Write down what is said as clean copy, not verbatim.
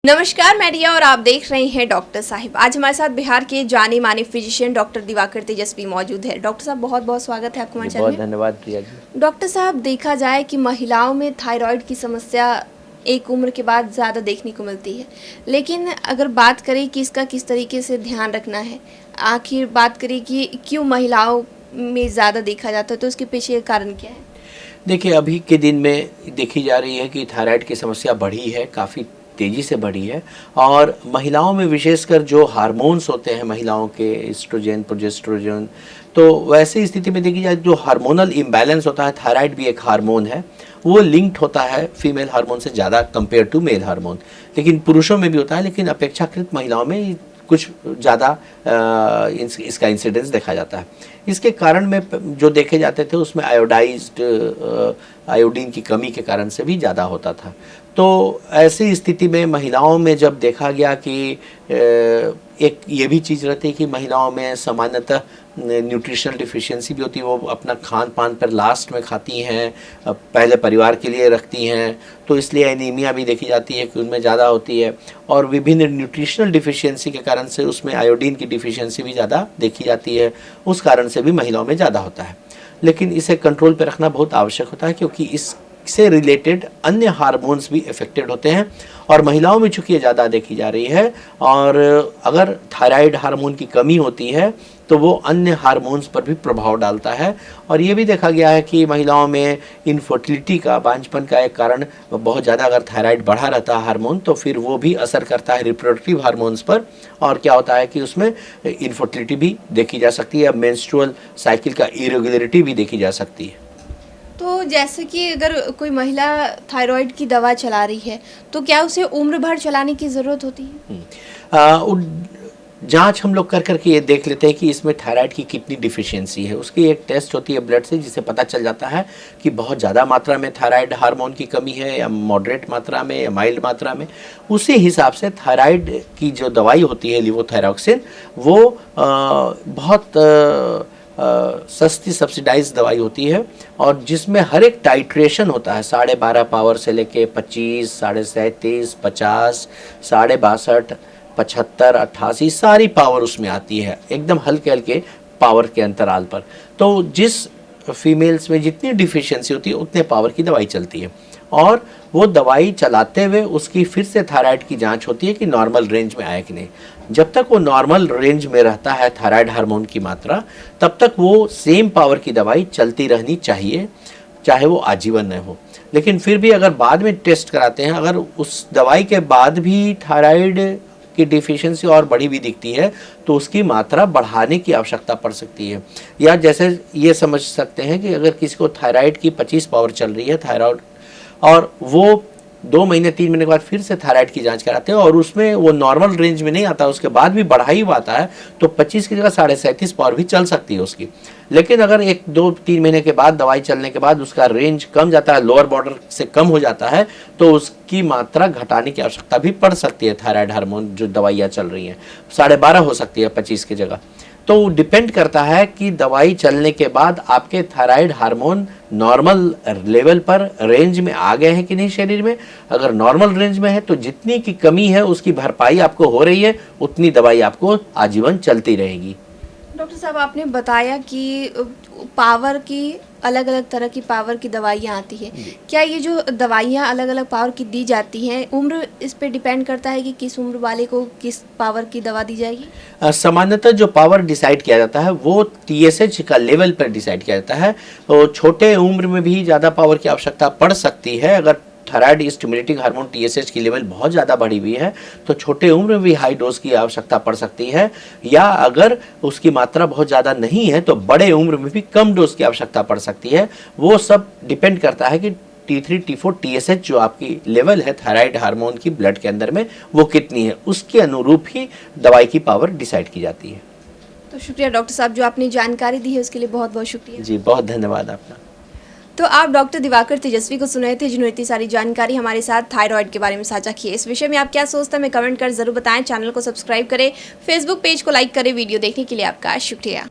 नमस्कार, मैं रिया और आप देख रहे हैं डॉक्टर साहिब। आज हमारे साथ बिहार के जाने माने फिजिशियन डॉक्टर दिवाकर तेजस्वी मौजूद है। डॉक्टर साहब, बहुत बहुत स्वागत है आपको हमारे चैनल में। बहुत धन्यवाद प्रिया जी। डॉक्टर साहब, देखा जाए कि महिलाओं में थायराइड की समस्या एक उम्र के बाद ज़्यादा देखने को मिलती है, लेकिन अगर बात करें कि इसका किस तरीके से ध्यान रखना है, आखिर बात करें कि क्यों महिलाओं में ज़्यादा देखा जाता है, तो उसके पीछे कारण क्या है? देखिए, अभी के दिन में देखी जा रही है कि थायराइड की समस्या बढ़ी है, काफ़ी तेज़ी से बढ़ी है। और महिलाओं में विशेषकर जो हार्मोन्स होते हैं महिलाओं के, एस्ट्रोजन, प्रोजेस्ट्रोजन, तो वैसी स्थिति में देखी जाए जो हार्मोनल इम्बैलेंस होता है, थायराइड भी एक हार्मोन है, वो लिंक्ड होता है फीमेल हार्मोन से ज़्यादा कंपेयर टू मेल हार्मोन। लेकिन पुरुषों में भी होता है, लेकिन अपेक्षाकृत महिलाओं में कुछ ज़्यादा इसका इंसिडेंस देखा जाता है। इसके कारण में जो देखे जाते थे उसमें आयोडीन की कमी के कारण से भी ज़्यादा होता था। तो ऐसी स्थिति में महिलाओं में जब देखा गया कि एक ये भी चीज़ रहती है कि महिलाओं में सामान्यतः न्यूट्रिशनल डिफिशियंसी भी होती है, वो अपना खान पान पर लास्ट में खाती हैं, पहले परिवार के लिए रखती हैं, तो इसलिए एनीमिया भी देखी जाती है कि उनमें ज़्यादा होती है। और विभिन्न न्यूट्रिशनल डिफिशियंसी के कारण से उसमें आयोडीन की डिफिशियंसी भी ज़्यादा देखी जाती है, उस कारण से भी महिलाओं में ज़्यादा होता है। लेकिन इसे कंट्रोल पर रखना बहुत आवश्यक होता है, क्योंकि इससे रिलेटेड अन्य हार्मोन्स भी इफेक्टेड होते हैं और महिलाओं में चूँकि ये ज़्यादा देखी जा रही है। और अगर थायराइड हार्मोन की कमी होती है तो वो अन्य हार्मोन्स पर भी प्रभाव डालता है। और ये भी देखा गया है कि महिलाओं में इनफर्टिलिटी का, बांझपन का एक कारण बहुत ज़्यादा अगर थायराइड बढ़ा रहता है हार्मोन, तो फिर वो भी असर करता है रिप्रोडक्टिव हार्मोन्स पर। और क्या होता है कि उसमें इनफर्टिलिटी भी देखी जा सकती है, मेंस्ट्रुअल साइकिल का इरेगुलरिटी भी देखी जा सकती है। तो जैसे कि अगर कोई महिला थायराइड की दवा चला रही है, तो क्या उसे उम्र भर चलाने की ज़रूरत होती है? जांच हम लोग कर करके ये देख लेते हैं कि इसमें थायराइड की कितनी डिफिशियंसी है। उसकी एक टेस्ट होती है ब्लड से, जिससे पता चल जाता है कि बहुत ज़्यादा मात्रा में थायराइड हार्मोन की कमी है या मॉडरेट मात्रा में या माइल्ड मात्रा में। उसी हिसाब से थायराइड की जो दवाई होती है लेवोथायरॉक्सिन, वो बहुत सस्ती सब्सिडाइज दवाई होती है, और जिसमें हर एक टाइट्रेशन होता है, 12.5 पावर से लेके 25, 37.5, 50, 62.5, 75, 88, सारी पावर उसमें आती है, एकदम हल्के हल्के पावर के अंतराल पर। तो जिस फीमेल्स में जितनी डिफिशियंसी होती है उतने पावर की दवाई चलती है, और वो दवाई चलाते हुए उसकी फिर से थायराइड की जांच होती है कि नॉर्मल रेंज में आए कि नहीं। जब तक वो नॉर्मल रेंज में रहता है थायराइड हार्मोन की मात्रा, तब तक वो सेम पावर की दवाई चलती रहनी चाहिए, चाहे वो आजीवन न हो। लेकिन फिर भी अगर बाद में टेस्ट कराते हैं, अगर उस दवाई के बाद भी थायराइड की डिफिशियंसी और बढ़ी भी दिखती है, तो उसकी मात्रा बढ़ाने की आवश्यकता पड़ सकती है। या जैसे ये समझ सकते हैं कि अगर किसी को थायराइड की 25 पावर चल रही है थायराइड, और वो 2 महीने 3 महीने के बाद फिर से थायराइड की जांच कराते हैं और उसमें वो नॉर्मल रेंज में नहीं आता, उसके बाद भी बढ़ा ही हुआ आता है, तो 25 की जगह 37.5 पावर भी चल सकती है उसकी। लेकिन अगर 1-2-3 महीने के बाद दवाई चलने के बाद उसका रेंज कम जाता है, लोअर बॉर्डर से कम हो जाता है, तो उसकी मात्रा घटाने की आवश्यकता भी पड़ सकती है। थायराइड हार्मोन जो दवाइयाँ चल रही हैं 12.5 हो सकती है 25 की जगह। तो डिपेंड करता है कि दवाई चलने के बाद आपके थायराइड हार्मोन नॉर्मल लेवल पर रेंज में आ गए हैं कि नहीं शरीर में। अगर नॉर्मल रेंज में है तो जितनी की कमी है उसकी भरपाई आपको हो रही है, उतनी दवाई आपको आजीवन चलती रहेगी। डॉक्टर साहब, आपने बताया कि पावर की अलग अलग तरह की पावर की दवाइयाँ आती है। क्या ये जो दवाइयाँ अलग अलग पावर की दी जाती हैं, उम्र इस पे डिपेंड करता है कि किस उम्र वाले को किस पावर की दवा दी जाएगी? सामान्यतः जो पावर डिसाइड किया जाता है वो TSH का लेवल पर डिसाइड किया जाता है। तो छोटे उम्र में भी ज़्यादा पावर की आवश्यकता पड़ सकती है। अगर थायराइड स्टिमुलेटिंग हार्मोन TSH की लेवल बहुत ज़्यादा बढ़ी हुई है, तो छोटे उम्र में भी हाई डोज की आवश्यकता पड़ सकती है। या अगर उसकी मात्रा बहुत ज़्यादा नहीं है तो बड़े उम्र में भी कम डोज की आवश्यकता पड़ सकती है। वो सब डिपेंड करता है कि T3, T4, TSH जो आपकी लेवल है थायराइड हार्मोन की ब्लड के अंदर में, वो कितनी है, उसके अनुरूप ही दवाई की पावर डिसाइड की जाती है। तो शुक्रिया डॉक्टर साहब, जो आपने जानकारी दी है उसके लिए बहुत बहुत शुक्रिया। जी, बहुत धन्यवाद आपका। तो आप डॉक्टर दिवाकर तेजस्वी को सुन रहे थे, जिन्होंने इतनी सारी जानकारी हमारे साथ थायराइड के बारे में साझा की है। इस विषय में आप क्या सोचते हैं, हमें कमेंट कर जरूर बताएं। चैनल को सब्सक्राइब करें, फेसबुक पेज को लाइक करें। वीडियो देखने के लिए आपका शुक्रिया।